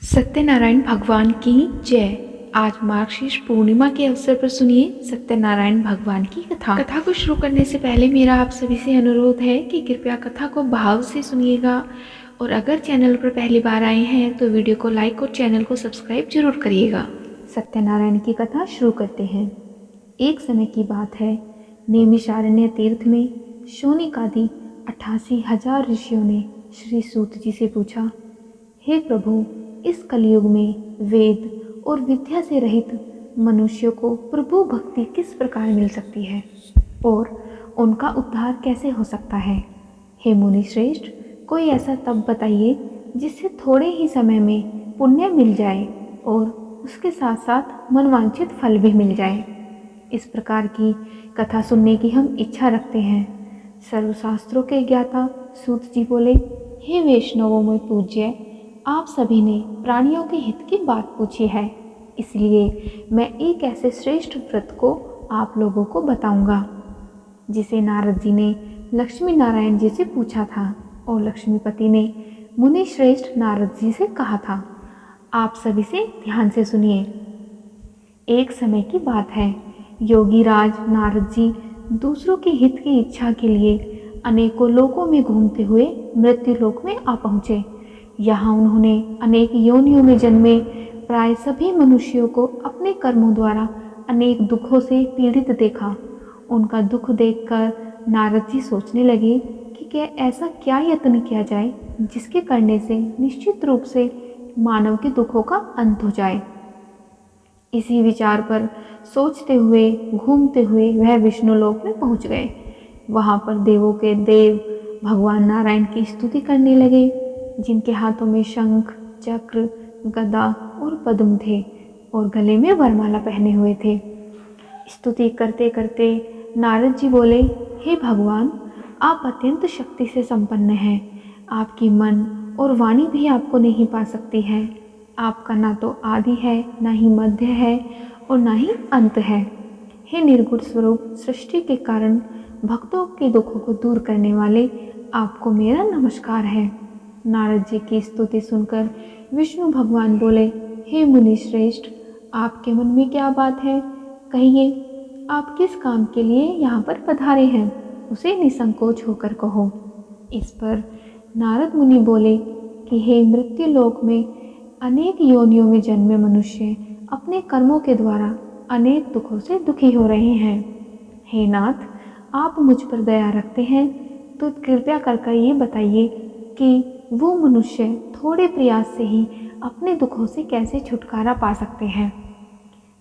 सत्यनारायण भगवान की जय। आज मार्गशीर्ष पूर्णिमा के अवसर पर सुनिए सत्यनारायण भगवान की कथा को शुरू करने से पहले मेरा आप सभी से अनुरोध है कि कृपया कथा को भाव से सुनिएगा और अगर चैनल पर पहली बार आए हैं तो वीडियो को लाइक और चैनल को सब्सक्राइब जरूर करिएगा। सत्यनारायण की कथा शुरू करते हैं। एक समय की बात है, नैमिषारण्य तीर्थ में शौनक आदि 88,000 ऋषियों ने श्री सूत जी से पूछा, हे प्रभु, इस कलयुग में वेद और विद्या से रहित मनुष्यों को प्रभु भक्ति किस प्रकार मिल सकती है और उनका उद्धार कैसे हो सकता है। हे मुनि श्रेष्ठ, कोई ऐसा तप बताइए जिससे थोड़े ही समय में पुण्य मिल जाए और उसके साथ साथ मनवांछित फल भी मिल जाए। इस प्रकार की कथा सुनने की हम इच्छा रखते हैं। सर्वशास्त्रों के ज्ञाता सूत जी बोले, हे वैष्णवों में पूज्य, आप सभी ने प्राणियों के हित की बात पूछी है, इसलिए मैं एक ऐसे श्रेष्ठ व्रत को आप लोगों को बताऊंगा जिसे नारद जी ने लक्ष्मी नारायण जी से पूछा था और लक्ष्मीपति ने मुनि श्रेष्ठ नारद जी से कहा था। आप सभी से ध्यान से सुनिए। एक समय की बात है, योगी राज नारद जी दूसरों के हित की इच्छा के लिए अनेकों लोकों में घूमते हुए मृत्यु लोक में आ पहुँचे। यहाँ उन्होंने अनेक योनियों में जन्मे प्राय सभी मनुष्यों को अपने कर्मों द्वारा अनेक दुखों से पीड़ित देखा। उनका दुख देखकर नारद जी सोचने लगे कि ऐसा क्या यत्न किया जाए जिसके करने से निश्चित रूप से मानव के दुखों का अंत हो जाए। इसी विचार पर सोचते हुए घूमते हुए वह विष्णु लोक में पहुँच गए। वहाँ पर देवों के देव भगवान नारायण की स्तुति करने लगे, जिनके हाथों में शंख, चक्र, गदा और पद्म थे और गले में वरमाला पहने हुए थे। स्तुति करते करते नारद जी बोले, हे भगवान, आप अत्यंत शक्ति से संपन्न हैं। आपकी मन और वाणी भी आपको नहीं पा सकती है। आपका ना तो आदि है, ना ही मध्य है और ना ही अंत है। हे निर्गुण स्वरूप, सृष्टि के कारण भक्तों के दुखों को दूर करने वाले, आपको मेरा नमस्कार है। नारद जी की स्तुति सुनकर विष्णु भगवान बोले, हे मुनि श्रेष्ठ, आपके मन में क्या बात है? कहिए, आप किस काम के लिए यहाँ पर पधारे हैं? उसे निसंकोच होकर कहो। इस पर नारद मुनि बोले कि हे मृत्यु लोक में अनेक योनियों में जन्मे मनुष्य अपने कर्मों के द्वारा अनेक दुखों से दुखी हो रहे हैं। हे नाथ, आप मुझ पर दया रखते हैं तो कृपया कर ये बताइए कि वो मनुष्य थोड़े प्रयास से ही अपने दुखों से कैसे छुटकारा पा सकते हैं।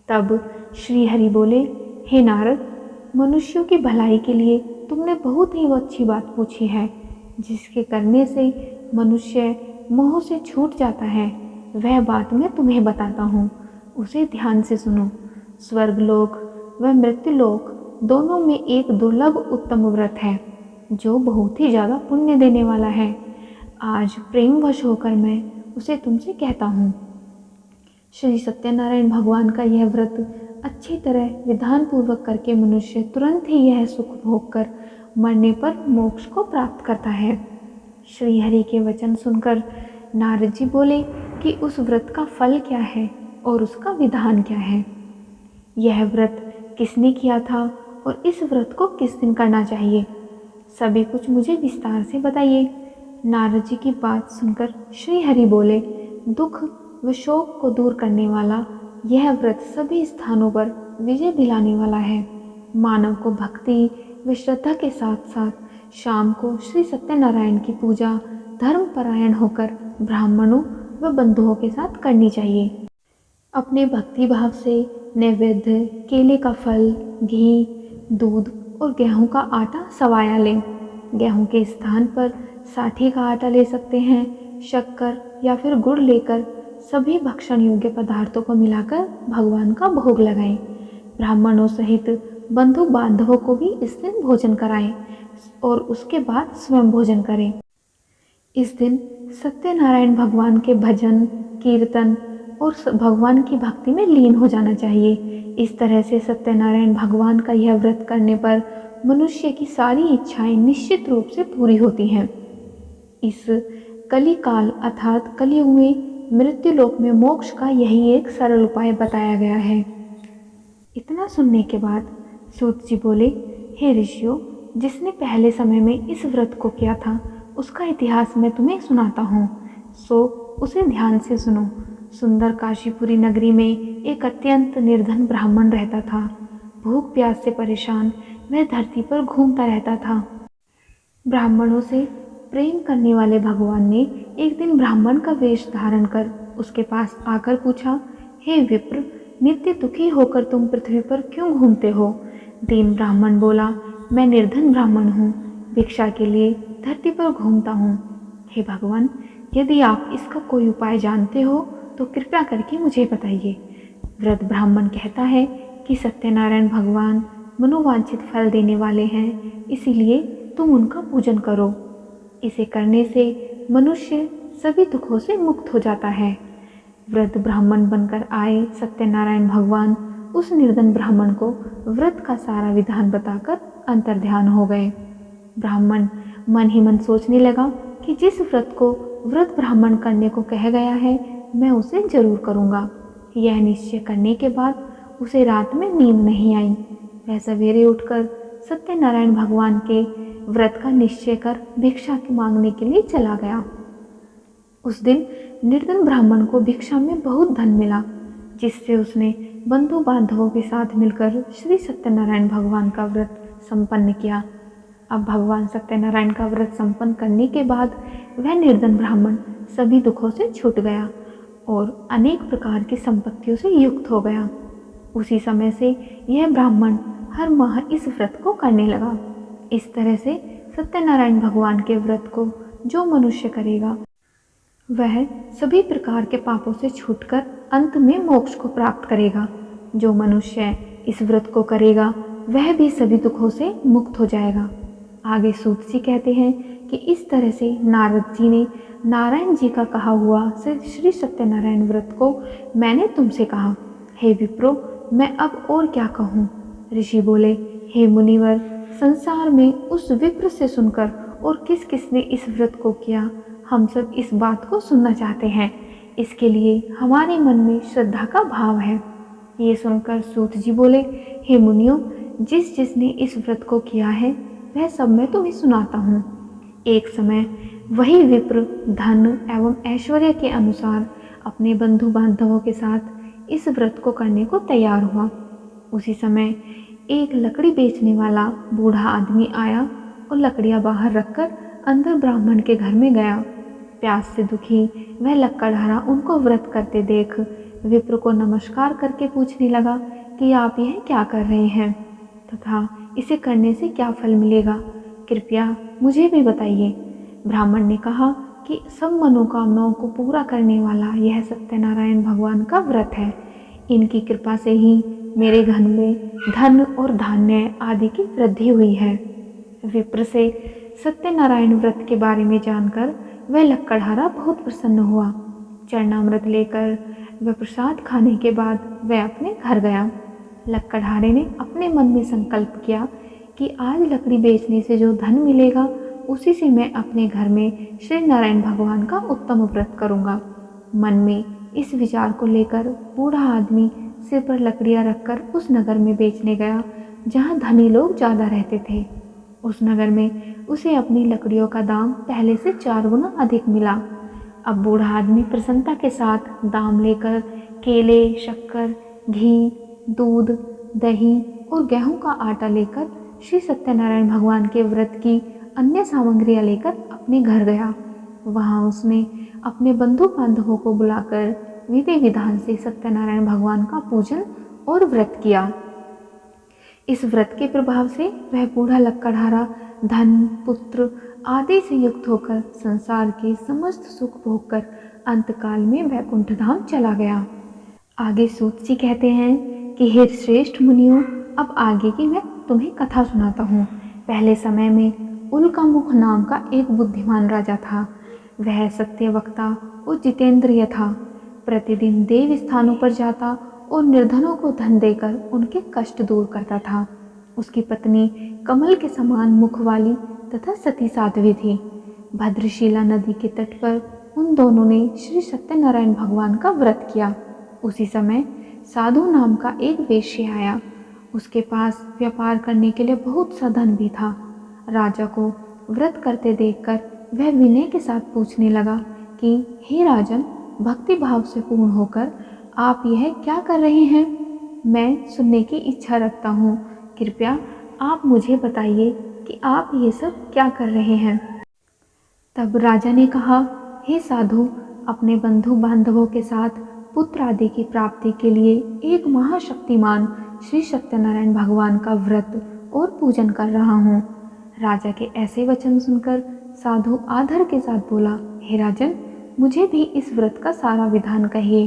तब श्री हरि बोले, हे नारद, मनुष्यों की भलाई के लिए तुमने बहुत ही वो अच्छी बात पूछी है, जिसके करने से मनुष्य मोह से छूट जाता है। वह बात मैं तुम्हें बताता हूँ, उसे ध्यान से सुनो। स्वर्गलोक व मृत्युलोक दोनों में एक दुर्लभ उत्तम व्रत है जो बहुत ही ज़्यादा पुण्य देने वाला है। आज प्रेमवश होकर मैं उसे तुमसे कहता हूँ। श्री सत्यनारायण भगवान का यह व्रत अच्छी तरह विधान पूर्वक करके मनुष्य तुरंत ही यह सुख भोग कर मरने पर मोक्ष को प्राप्त करता है। श्री हरि के वचन सुनकर नारद जी बोले कि उस व्रत का फल क्या है और उसका विधान क्या है। यह व्रत किसने किया था और इस व्रत को किस दिन करना चाहिए, सभी कुछ मुझे विस्तार से बताइए। नारद जी की बात सुनकर श्री हरि बोले, दुख व शोक को दूर करने वाला यह व्रत सभी स्थानों पर विजय दिलाने वाला है। मानव को भक्ति व श्रद्धा के साथ साथ शाम को श्री सत्यनारायण की पूजा धर्मपरायण होकर ब्राह्मणों व बंधुओं के साथ करनी चाहिए। अपने भक्ति भाव से नैवेद्य, केले का फल, घी, दूध और गेहूं का आटा सवाया लें। गेहूं के स्थान पर साठी का आटा ले सकते हैं। शक्कर या फिर गुड़ लेकर सभी भक्षण योग्य पदार्थों को मिलाकर भगवान का भोग लगाएं। ब्राह्मणों सहित बंधु बांधवों को भी इस दिन भोजन कराएं और उसके बाद स्वयं भोजन करें। इस दिन सत्यनारायण भगवान के भजन, कीर्तन और भगवान की भक्ति में लीन हो जाना चाहिए। इस तरह से सत्यनारायण भगवान का यह व्रत करने पर मनुष्य की सारी इच्छाएं निश्चित रूप से पूरी होती हैं। इस कलिकाल अर्थात कलयुग में मृत्युलोक में मोक्ष का यही एक सरल उपाय बताया गया है। इतना सुनने के बाद सूत जी बोले, हे ऋषियों, जिसने पहले समय में इस व्रत को किया था उसका इतिहास मैं तुम्हें सुनाता हूँ, सो उसे ध्यान से सुनो। सुंदर काशीपुरी नगरी में एक अत्यंत निर्धन ब्राह्मण रहता था। भूख प्यास से परेशान वह धरती पर घूमता रहता था। ब्राह्मणों से प्रेम करने वाले भगवान ने एक दिन ब्राह्मण का वेश धारण कर उसके पास आकर पूछा, हे विप्र, नित्य दुखी होकर तुम पृथ्वी पर क्यों घूमते हो? दीन ब्राह्मण बोला, मैं निर्धन ब्राह्मण हूँ, भिक्षा के लिए धरती पर घूमता हूँ। हे भगवान, यदि आप इसका कोई उपाय जानते हो तो कृपया करके मुझे बताइए। वृद्ध ब्राह्मण कहता है कि सत्यनारायण भगवान मनोवांछित फल देने वाले हैं, इसीलिए तुम उनका पूजन करो। इसे करने से मनुष्य सभी दुखों से मुक्त हो जाता है। वृद्ध ब्राह्मण बनकर आए सत्यनारायण भगवान उस निर्धन ब्राह्मण को व्रत का सारा विधान बताकर अंतर्ध्यान हो गए। ब्राह्मण मन ही मन सोचने लगा कि जिस व्रत को वृद्ध ब्राह्मण करने को कह गया है मैं उसे जरूर करूँगा। यह निश्चय करने के बाद उसे रात में नींद नहीं आई। वह सवेरे उठकर सत्यनारायण भगवान के व्रत का निश्चय कर भिक्षा मांगने के लिए चला गया। उस दिन निर्धन ब्राह्मण को भिक्षा में बहुत धन मिला, जिससे उसने बंधु बांधवों के साथ मिलकर श्री सत्यनारायण भगवान का व्रत संपन्न किया। अब भगवान सत्यनारायण का व्रत संपन्न करने के बाद वह निर्धन ब्राह्मण सभी दुखों से छूट गया और अनेक प्रकार की संपत्तियों से युक्त हो गया। उसी समय से यह ब्राह्मण हर माह इस व्रत को करने लगा। इस तरह से सत्यनारायण भगवान के व्रत को जो मनुष्य करेगा वह सभी प्रकार के पापों से छूटकर अंत में मोक्ष को प्राप्त करेगा। जो मनुष्य इस व्रत को करेगा वह भी सभी दुखों से मुक्त हो जाएगा। आगे सूत जी कहते हैं कि इस तरह से नारद जी ने नारायण जी का कहा हुआ श्री सत्यनारायण व्रत को मैंने तुमसे कहा। हे विप्रो, मैं अब और क्या कहूँ? ऋषि बोले, हे मुनिवर, संसार में उस विप्र से सुनकर और किस किसने इस व्रत को किया, हम सब इस बात को सुनना चाहते हैं। इसके लिए हमारे मन में श्रद्धा का भाव है। ये सुनकर सूत जी बोले, हे मुनियों, जिसने इस व्रत को किया है वह सब मैं तुम्हें सुनाता हूँ। एक समय वही विप्र धन एवं ऐश्वर्य के अनुसार अपने बंधु बांधवों के साथ इस व्रत को करने को तैयार हुआ। उसी समय एक लकड़ी बेचने वाला बूढ़ा आदमी आया और लकड़ियाँ बाहर रखकर अंदर ब्राह्मण के घर में गया। प्यास से दुखी वह लकड़हारा उनको व्रत करते देख विप्र को नमस्कार करके पूछने लगा कि आप यह क्या कर रहे हैं तथा इसे करने से क्या फल मिलेगा, कृपया मुझे भी बताइए। ब्राह्मण ने कहा कि सब मनोकामनाओं को पूरा करने वाला यह सत्यनारायण भगवान का व्रत है। इनकी कृपा से ही मेरे घर में धन और धान्य आदि की वृद्धि हुई है। विप्र से सत्यनारायण व्रत के बारे में जानकर वह लक्कड़हारा बहुत प्रसन्न हुआ। चरणामृत लेकर वह प्रसाद खाने के बाद वह अपने घर गया। लक्कड़हारे ने अपने मन में संकल्प किया कि आज लकड़ी बेचने से जो धन मिलेगा उसी से मैं अपने घर में श्री नारायण भगवान का उत्तम व्रत करूँगा। मन में इस विचार को लेकर बूढ़ा आदमी सिर पर लकड़ियाँ रखकर उस नगर में बेचने गया जहाँ धनी लोग ज़्यादा रहते थे। उस नगर में उसे अपनी लकड़ियों का दाम पहले से 4 गुना अधिक मिला। अब बूढ़ा आदमी प्रसन्नता के साथ दाम लेकर केले, शक्कर, घी, दूध, दही और गेहूं का आटा लेकर श्री सत्यनारायण भगवान के व्रत की अन्य सामग्रियां लेकर अपने घर गया। वहां उसने अपने बंधु बांधवों को बुलाकर विधि विधान से सत्यनारायण भगवान का पूजन और व्रत किया। इस व्रत के प्रभाव से वह बूढ़ा लक्कड़हारा धन, पुत्र आदि से युक्त होकर संसार के समस्त सुख भोग कर अंतकाल में वैकुंठ धाम चला गया। आगे सूत जी कहते हैं कि हे श्रेष्ठ मुनियों, अब आगे की मैं तुम्हें कथा सुनाता हूँ। पहले समय में उल्कामुख नाम का एक बुद्धिमान राजा था। वह सत्यवक्ता और जितेंद्रिय था। प्रतिदिन देव स्थानों पर जाता और निर्धनों को धन देकर उनके कष्ट दूर करता था। उसकी पत्नी कमल के समान मुख वाली तथा सती साध्वी थी। भद्रशिला नदी के तट पर उन दोनों ने श्री सत्यनारायण भगवान का व्रत किया। उसी समय साधु नाम का एक वेश्य आया। उसके पास व्यापार करने के लिए बहुत सा धन भी था। राजा को व्रत करते देखकर वह विनय के साथ पूछने लगा कि हे राजन, भक्ति भाव से पूर्ण होकर आप यह क्या कर रहे हैं? मैं सुनने की इच्छा रखता हूँ। कृपया आप मुझे बताइए कि आप ये सब क्या कर रहे हैं। तब राजा ने कहा, हे साधु, अपने बंधु बांधवों के साथ पुत्र आदि की प्राप्ति के लिए एक महाशक्तिमान श्री सत्यनारायण भगवान का व्रत और पूजन कर रहा हूँ। राजा के ऐसे वचन सुनकर साधु आदर के साथ बोला, हे राजन, मुझे भी इस व्रत का सारा विधान कहिए।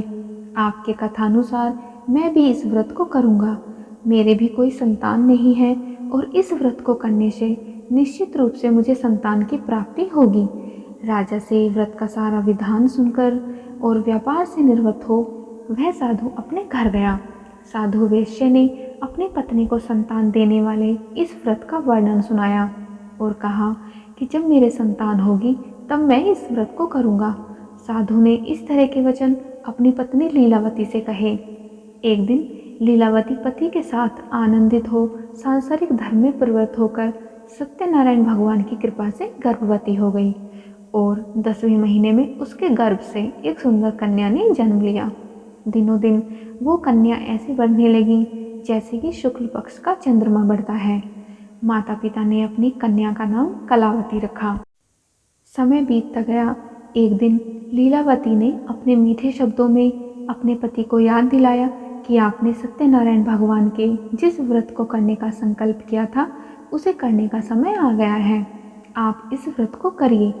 आपके कथानुसार मैं भी इस व्रत को करूँगा। मेरे भी कोई संतान नहीं है और इस व्रत को करने से निश्चित रूप से मुझे संतान की प्राप्ति होगी। राजा से व्रत का सारा विधान सुनकर और व्यापार से निवृत्त हो वह साधु अपने घर गया। साधु वेश्य ने अपनी पत्नी को संतान देने वाले इस व्रत का वर्णन सुनाया और कहा कि जब मेरे संतान होगी तब मैं इस व्रत को करूँगा। साधु ने इस तरह के वचन अपनी पत्नी लीलावती से कहे। एक दिन लीलावती पति के साथ आनंदित हो सांसारिक धर्म में प्रवृत्त होकर सत्यनारायण भगवान की कृपा से गर्भवती हो गई और 10वें महीने में उसके गर्भ से एक सुंदर कन्या ने जन्म लिया। दिनों दिन वो कन्या ऐसे बढ़ने लगी जैसे कि शुक्ल पक्ष का चंद्रमा बढ़ता है। माता पिता ने अपनी कन्या का नाम कलावती रखा। समय बीतता गया। एक दिन लीलावती ने अपने मीठे शब्दों में अपने पति को याद दिलाया कि आपने सत्यनारायण भगवान के जिस व्रत को करने का संकल्प किया था उसे करने का समय आ गया है। आप इस व्रत को करिए।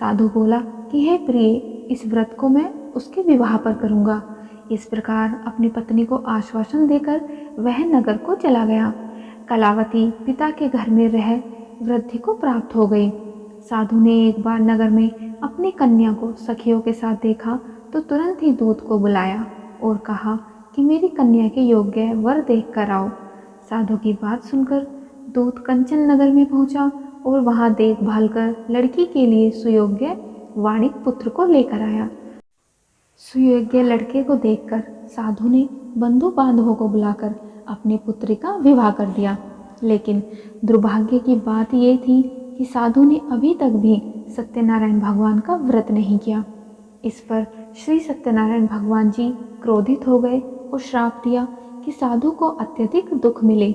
साधु बोला कि हे प्रिय, इस व्रत को मैं उसके विवाह पर करूँगा। इस प्रकार अपनी पत्नी को आश्वासन देकर वह नगर को चला गया। कलावती पिता के घर में रह वृद्धि को प्राप्त हो गई। साधु ने एक बार नगर में अपनी कन्या को सखियों के साथ देखा तो तुरंत ही दूत को बुलाया और कहा कि मेरी कन्या के योग्य वर देख कर आओ। साधु की बात सुनकर दूत कंचन नगर में पहुंचा और वहां देखभाल कर लड़की के लिए सुयोग्य वाणिक पुत्र को लेकर आया। सुयोग्य लड़के को देखकर साधु ने बंधु बांधवों को बुलाकर अपने पुत्री का विवाह कर दिया। लेकिन दुर्भाग्य की बात यह थी कि साधु ने अभी तक भी सत्यनारायण भगवान का व्रत नहीं किया। इस पर श्री सत्यनारायण भगवान जी क्रोधित हो गए और श्राप दिया कि साधु को अत्यधिक दुख मिले।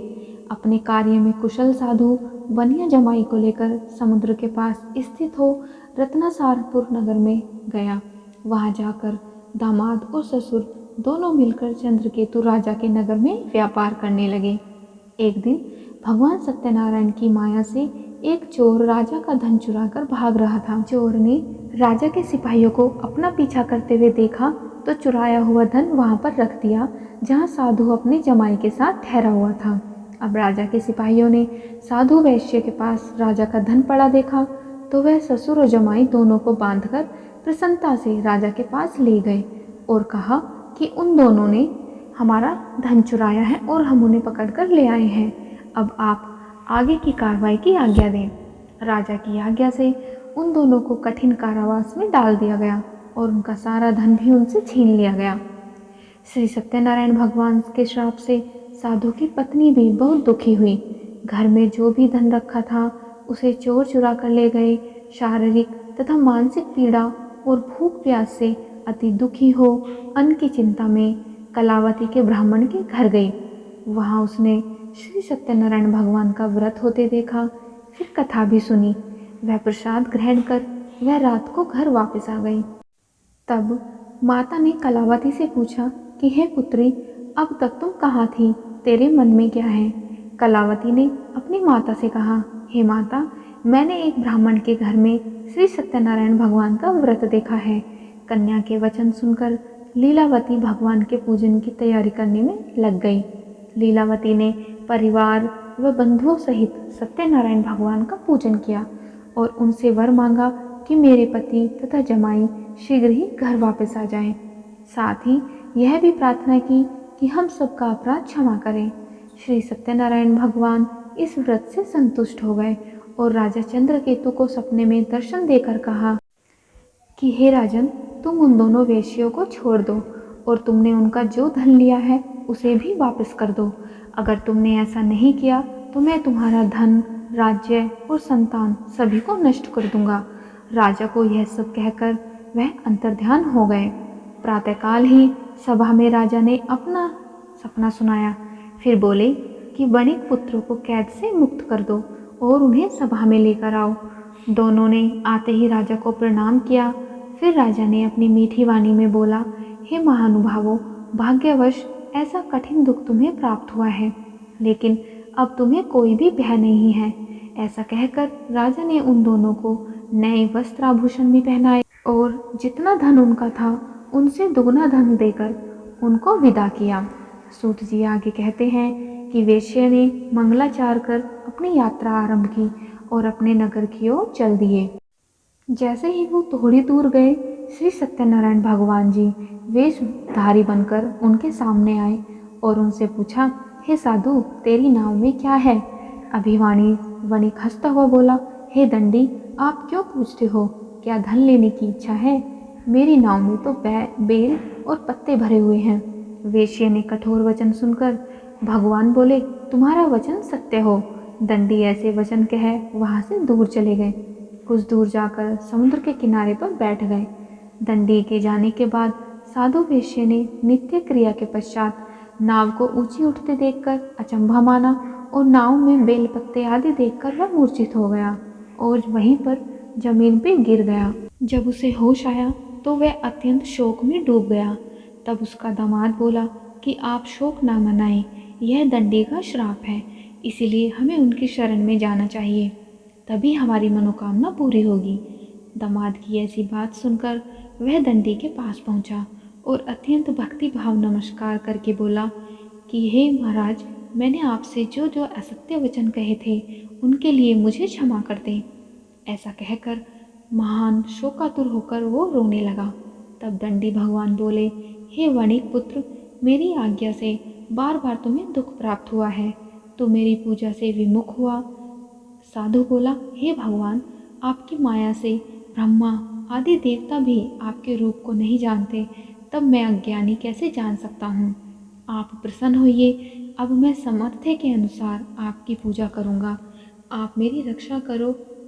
अपने कार्य में कुशल साधु बनिया जमाई को लेकर समुद्र के पास स्थित हो रत्नासारपुर नगर में गया। वहां जाकर दामाद और ससुर दोनों मिलकर चंद्रकेतु राजा के नगर में व्यापार करने लगे। एक दिन भगवान सत्यनारायण की माया से एक चोर राजा का धन चुराकर भाग रहा था। चोर ने राजा के सिपाहियों को अपना पीछा करते हुए देखा तो चुराया हुआ धन वहां पर रख दिया जहां साधु अपने जमाई के साथ ठहरा हुआ था। अब राजा के सिपाहियों ने साधु वैश्य के पास राजा का धन पड़ा देखा तो वह ससुर और जमाई दोनों को बांधकर प्रसन्नता से राजा के पास ले गए और कहा कि उन दोनों ने हमारा धन चुराया है और हम उन्हें पकड़कर ले आए हैं। अब आप आगे की कार्रवाई की आज्ञा दें। राजा की आज्ञा से उन दोनों को कठिन कारावास में डाल दिया गया और उनका सारा धन भी उनसे छीन लिया गया। श्री सत्यनारायण भगवान के श्राप से साधु की पत्नी भी बहुत दुखी हुई। घर में जो भी धन रखा था उसे चोर चुरा कर ले गए। शारीरिक तथा मानसिक पीड़ा और भूख प्यास से अति दुखी हो अन्न की चिंता में कलावती के ब्राह्मण के घर गई। वहाँ उसने श्री सत्यनारायण भगवान का व्रत होते देखा। फिर कथा भी सुनी। वह प्रसाद ग्रहण कर वह रात को घर वापस आ गई। तब माता ने कलावती से पूछा कि हे पुत्री, अब तक तुम कहाँ थी? तेरे मन में क्या है? कलावती ने अपनी माता से कहा, हे माता, मैंने एक ब्राह्मण के घर में श्री सत्यनारायण भगवान का व्रत देखा है। कन्या के वचन सुनकर लीलावती भगवान के पूजन की तैयारी करने में लग गई। लीलावती ने परिवार व बंधुओं सहित सत्यनारायण भगवान का पूजन किया और उनसे वर मांगा कि मेरे पति तथा जमाई शीघ्र ही घर वापस आ जाएं। साथ ही यह भी प्रार्थना की कि हम सबका अपराध क्षमा करें। श्री सत्यनारायण भगवान इस व्रत से संतुष्ट हो गए और राजा चंद्रकेतु को सपने में दर्शन देकर कहा कि हे राजन, तुम उन दोनों वेश्यों को छोड़ दो और तुमने उनका जो धन लिया है उसे भी वापस कर दो। अगर तुमने ऐसा नहीं किया तो मैं तुम्हारा धन, राज्य और संतान सभी को नष्ट कर दूंगा। राजा को यह सब कहकर वह अंतर्ध्यान हो गए। प्रातःकाल ही सभा में राजा ने अपना सपना सुनाया। फिर बोले कि वणिक पुत्रों को कैद से मुक्त कर दो और उन्हें सभा में लेकर आओ। दोनों ने आते ही राजा को प्रणाम किया। फिर राजा ने अपनी मीठी वाणी में बोला, हे महानुभावों, भाग्यवश ऐसा कठिन दुख तुम्हें प्राप्त हुआ है, लेकिन अब तुम्हें कोई भी भय नहीं है। ऐसा कहकर राजा ने उन दोनों को नए वस्त्र आभूषण भी पहनाए और जितना धन उनका था उनसे दुगना धन देकर उनको विदा किया। सूत जी आगे कहते हैं कि वेश्या ने मंगलाचार कर अपनी यात्रा आरंभ की और अपने नगर की ओर चल दिए। जैसे ही वो थोड़ी दूर गए, श्री सत्यनारायण भगवान जी वेशधारी बनकर उनके सामने आए और उनसे पूछा, हे साधु, तेरी नाव में क्या है? अभिवाणी वणिक हंसता हुआ बोला, हे दंडी, आप क्यों पूछते हो? क्या धन लेने की इच्छा है? मेरी नाव में तो बेल और पत्ते भरे हुए हैं। वेश्या ने कठोर वचन सुनकर भगवान बोले, तुम्हारा वचन सत्य हो। दंडी ऐसे वचन कह वहां से दूर चले गए। कुछ दूर जाकर समुद्र के किनारे पर बैठ गए। दंडी के जाने के बाद साधु वेश्या ने नित्य क्रिया के पश्चात नाव को ऊंची उठते देखकर अचंभा माना और नाव में बेल पत्ते आदि देखकर वह मूर्छित हो गया और वहीं पर जमीन पे गिर गया। जब उसे होश आया तो वह अत्यंत शोक में डूब गया। तब उसका दामाद बोला कि आप शोक ना मनाएं, यह दंडी का श्राप है, इसीलिए हमें उनकी शरण में जाना चाहिए, तभी हमारी मनोकामना पूरी होगी। दामाद की ऐसी बात सुनकर वह दंडी के पास पहुंचा और अत्यंत भक्ति भाव नमस्कार करके बोला कि हे महाराज, मैंने आपसे जो जो असत्य वचन कहे थे उनके लिए मुझे क्षमा कर दें। ऐसा कहकर महान शोकातुर होकर वो रोने लगा। तब दंडी भगवान बोले, हे वणिक पुत्र, मेरी आज्ञा से बार बार तुम्हें दुख प्राप्त हुआ है, तो मेरी पूजा से विमुख हुआ। साधु बोला, हे भगवान, आपकी माया से ब्रह्मा आदि देवता भी आपके रूप को नहीं जानते, तब मैं अज्ञानी कैसे जान सकता हूँ। आप प्रसन्न होइए, अब मैं सामर्थ्य के अनुसार आपकी पूजा करूँगा। आप मेरी रक्षा करो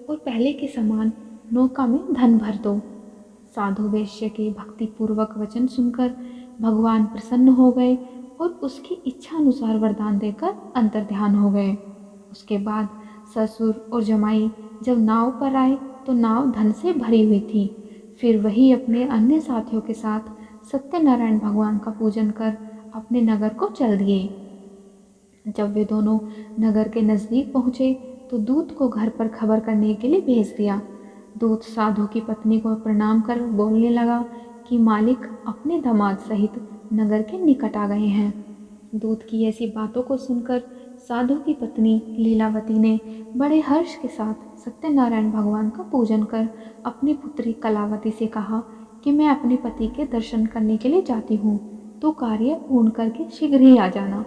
और पहले के समान नौका में धन भर दो। साधु वैश्य के भक्तिपूर्वक वचन सुनकर भगवान प्रसन्न हो गए और उसकी इच्छा अनुसार वरदान देकर अंतर्ध्यान हो गए। उसके बाद ससुर और जमाई जब नाव पर आए तो नाव धन से भरी हुई थी। फिर वही अपने अन्य साथियों के साथ सत्यनारायण भगवान का पूजन कर अपने नगर को चल दिए। जब वे दोनों नगर के नज़दीक पहुँचे तो दूत को घर पर खबर करने के लिए भेज दिया। दूत साधु की पत्नी को प्रणाम कर बोलने लगा कि मालिक अपने दामाद सहित नगर के निकट आ गए हैं। दूत की ऐसी बातों को सुनकर साधु की पत्नी लीलावती ने बड़े हर्ष के साथ सत्यनारायण भगवान का पूजन कर अपनी पुत्री कलावती से कहा कि मैं अपने पति के दर्शन करने के लिए जाती हूँ, तो कार्य पूर्ण करके शीघ्र ही आ जाना।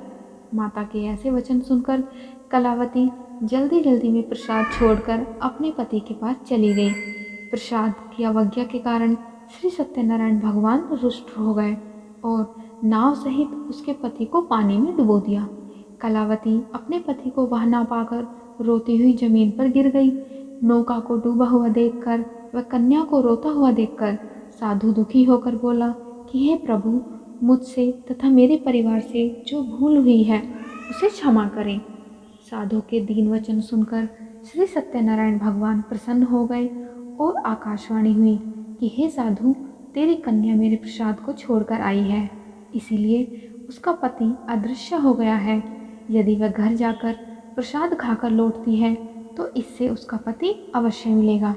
माता के ऐसे वचन सुनकर कलावती जल्दी जल्दी में प्रसाद छोड़कर अपने पति के पास चली गई। प्रसाद की अवज्ञा के कारण श्री सत्यनारायण भगवान रुष्ट हो गए और नाव सहित उसके पति को पानी में डुबो दिया। कलावती अपने पति को वह ना पाकर रोती हुई जमीन पर गिर गई। नौका को डूबा हुआ देखकर वह कन्या को रोता हुआ देखकर साधु दुखी होकर बोला कि हे प्रभु, मुझसे तथा मेरे परिवार से जो भूल हुई है उसे क्षमा करें। साधु के दीन वचन सुनकर श्री सत्यनारायण भगवान प्रसन्न हो गए और आकाशवाणी हुई कि हे साधु, तेरी कन्या मेरे प्रसाद को छोड़कर आई है, इसीलिए उसका पति अदृश्य हो गया है। यदि वह घर जाकर प्रसाद खाकर लौटती है तो इससे उसका पति अवश्य मिलेगा।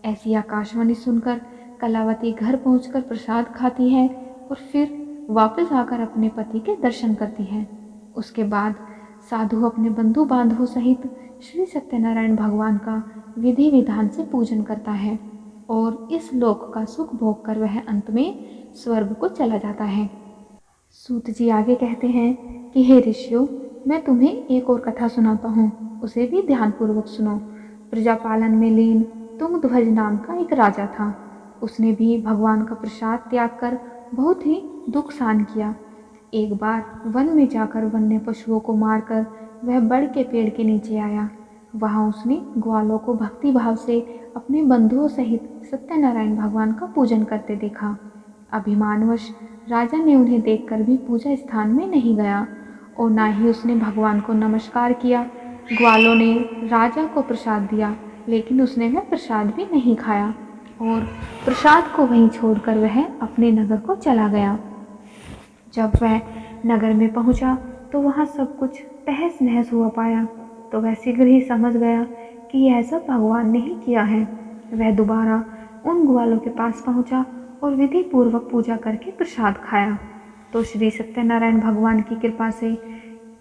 ऐसी आकाशवाणी सुनकर कलावती घर पहुंचकर प्रसाद खाती है और फिर वापस आकर अपने पति के दर्शन करती है। उसके बाद साधु अपने बंधु बांधवों सहित श्री सत्यनारायण भगवान का विधि विधान से पूजन करता है और इस लोक का सुख भोग कर वह अंत में स्वर्ग को चला जाता है। सूत जी आगे कहते हैं कि हे ऋषियों, मैं तुम्हें एक और कथा सुनाता हूँ, उसे भी ध्यानपूर्वक सुनो। प्रजापालन में लीन तुंगध्वज नाम का एक राजा था। उसने भी भगवान का प्रसाद त्याग कर बहुत ही दुख सहन किया। एक बार वन में जाकर वन्य पशुओं को मारकर वह बड़ के पेड़ के नीचे आया। वहाँ उसने ग्वालों को भक्ति भाव से अपने बंधुओं सहित सत्यनारायण भगवान का पूजन करते देखा। अभिमानवश राजा ने उन्हें देखकर भी पूजा स्थान में नहीं गया और ना ही उसने भगवान को नमस्कार किया। ग्वालों ने राजा को प्रसाद दिया, लेकिन उसने वह प्रसाद भी नहीं खाया और प्रसाद को वहीं छोड़कर वह अपने नगर को चला गया। जब वह नगर में पहुंचा तो वहां सब कुछ तहस नहस हुआ पाया, तो वह शीघ्र ही समझ गया कि यह सब भगवान ने ही किया है। वह दोबारा उन ग्वालों के पास पहुंचा और विधि पूर्वक पूजा करके प्रसाद खाया, तो श्री सत्यनारायण भगवान की कृपा से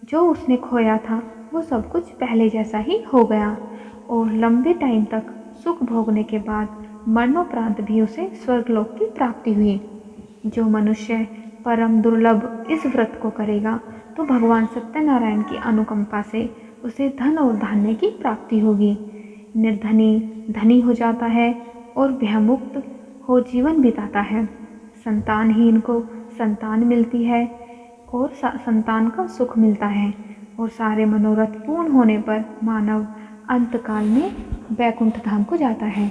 जो उसने खोया था वो सब कुछ पहले जैसा ही हो गया और लंबे टाइम तक सुख भोगने के बाद मरणोपरांत भी उसे स्वर्गलोक की प्राप्ति हुई। जो मनुष्य परम दुर्लभ इस व्रत को करेगा तो भगवान सत्यनारायण की अनुकंपा से उसे धन और धान्य की प्राप्ति होगी। निर्धनी धनी हो जाता है और भयमुक्त हो जीवन बिताता है। संतानहीन को संतान मिलती है और संतान का सुख मिलता है और सारे मनोरथ पूर्ण होने पर मानव अंतकाल में वैकुंठ धाम को जाता है।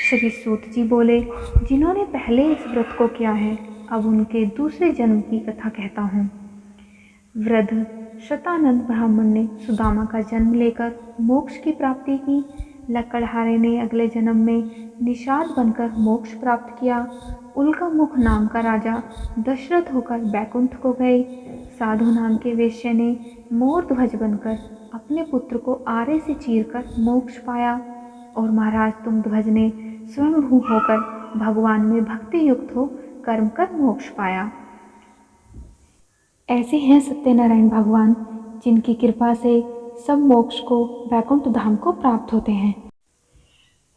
श्री सूत जी बोले, जिन्होंने पहले इस व्रत को किया है अब उनके दूसरे जन्म की कथा कहता हूँ। वृद्ध शतानंद ब्राह्मण ने सुदामा का जन्म लेकर मोक्ष की प्राप्ति की। लकड़हारे ने अगले जन्म में निषाद बनकर मोक्ष प्राप्त किया। उल्का मुख नाम का राजा दशरथ होकर बैकुंठ को गए। साधु नाम के वेश्य ने मोर ध्वज बनकर अपने पुत्र को आरे से चीरकर मोक्ष पाया और महाराज तुंगध्वज ने स्वयंभू होकर भगवान में भक्ति युक्त हो कर्म कर मोक्ष पाया। ऐसे हैं सत्यनारायण भगवान, जिनकी कृपा से सब मोक्ष को वैकुंठ धाम को प्राप्त होते हैं।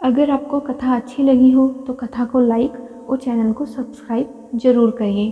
अगर आपको कथा अच्छी लगी हो तो कथा को लाइक और चैनल को सब्सक्राइब जरूर करिए।